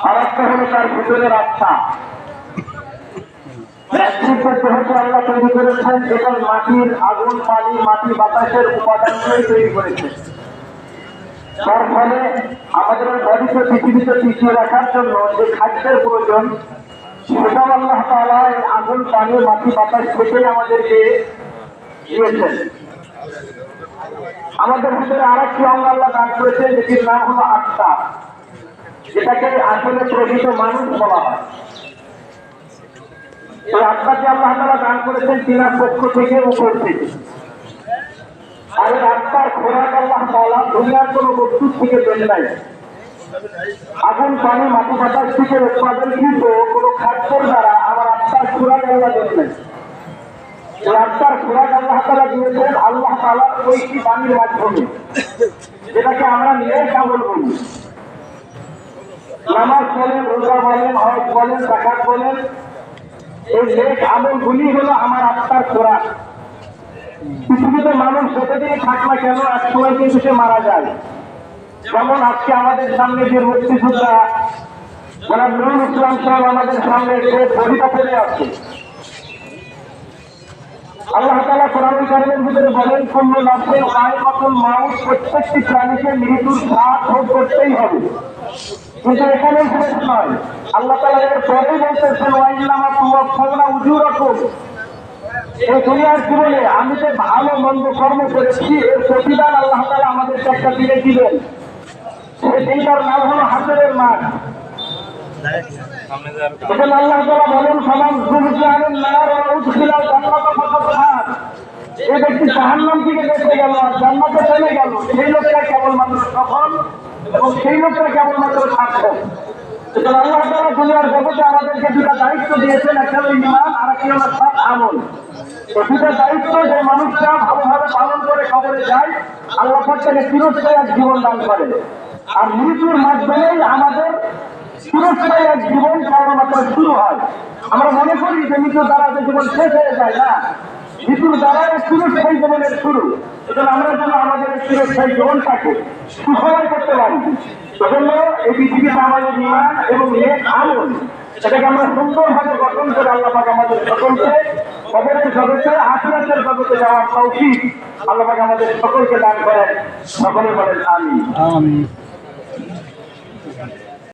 আরেকটা হলো তার ভিতরের আত্মা। আল্লাহ তৈরি করেছেন এটা মাটির আগুন, পানি, মাটি, বাতাসের উপাদানগুলোই তৈরি করেছেন। তার ফলে আমাদের বডিকে পৃথিবীতে টিকিয়ে রাখার জন্য যে খাদ্যের প্রয়োজন সেটাও আল্লাহ তাআলা এই আগুন, পানি, মাটি, বাতাস থেকেই আমাদেরকে দিয়েছেন। আমাদের ভিতরে আরেকটি অঙ্গ আল্লাহ দান করেছেন যেটির নাম হলো আত্মা, যেটাকে আসলে প্রকৃত মানুষ বলা হয়। এই আত্মাকে আল্লাহ তাআলা দান করেছেন তিনার পক্ষ থেকে, উপর থেকে। আর এই আত্মার খোরাক আল্লাহ তাআলা দুনিয়ার কোন বস্তু থেকে দেন নাই। আগুন, পানি, মাটি, বাতাস থেকে উৎপাদনকৃত কোন খাদ্যের দ্বারা আমার আত্মার খোরাক আল্লাহ দেন নাই। এই আত্মার খোরাক আল্লাহ তাআলা দিয়েছেন আল্লাহ তাআলার ঐশী বাণীর মাধ্যমে, যেটাকে আমরা নেক আমল বলি। নামাজ বলেন, রোজা বলেন, হজ বলেন, যাকাত বলেন, এই নেক আমলগুলি হলো আমার আত্মার খোরাক। পৃথিবীতে মানুষ যতদিনই থাক না কেন একসময় কিন্তু সে মারা যায়। যেমন আজকে আমাদের সামনে যে মুক্তিযোদ্ধা জনাব নুরুল ইসলাম সাহেব আমাদের সামনে যে কবিতা পড়ে আছে, আল্লাহ তাআলা কোরআনুল কারীমের ভিতরে বলেন কুল্লু নাফসিন যায়কাতুল মাউত, প্রত্যেকটি প্রাণীকে মৃত্যুর স্বাদ ভোগ করতেই হবে। কিন্তু এখানেই শেষ নয়, আল্লাহ তাআলা এর পরেই বলতেছেন ওয়াইন্নামা তুওয়াফাউনা উজুরাকুম, এই দুনিয়ার জীবনে আমি যে ভালো মন্দ কর্ম করেছি এর প্রতিদান আল্লাহ তাআলা আমাদেরকে একটা দিনে দিবেন। সেই দিনটার নাম হলো হাসরের মাঠ। এখানে আল্লাহ তাআলা বলেন ফামান যুরজিআ আনিন নার ওয়া উদখিলাল জান্নাতা ফাকাদ ফাজ, এই ব্যক্তি জাহান্নাম থেকে বেঁচে গেল আর জান্নাতে চলে গেল, সেই লোকটা কেবলমাত্র সফল এবং সেই লোকটা কেবলমাত্র সার্থক। সুতরাং আল্লাহ তাআলা দুনিয়ার জগতে আমাদেরকে দুটা দায়িত্ব দিয়েছেন, একটা হলো ঈমান আর একটা হলো সৎ আমল। এই দুটা দায়িত্ব যে মানুষরা ভালোভাবে পালন করে কবরে যায় আল্লাহ পাক তাকে চিরস্থায়ী এক জীবন দান করেন। আর মৃত্যুর মাধ্যমেই আমাদের চিরস্থায়ী এক জীবন কেবলমাত্র শুরু হয়। আমরা মনে করি যে মৃত্যুর দ্বারা যে জীবন শেষ হয়ে যায়, না, মৃত্যুর দ্বারা চিরস্থায়ী জীবনের শুরু। সুতরাং আমরা যেন আমাদের চিরস্থায়ী জীবনটাকে সুখময় করতে পারি, সেজন্য এই পৃথিবীতে আমাদের ঈমান এবং নেক আমল সেটাকে আমরা সুন্দরভাবে গঠন করে আল্লাহ পাক আমাদের সকলকে কবরের জগতে, আখিরাতের জগতে যাওয়ার তৌফিক আল্লাহ পাক আমাদের সকলকে দান করেন। সকলে বলেন আমিন।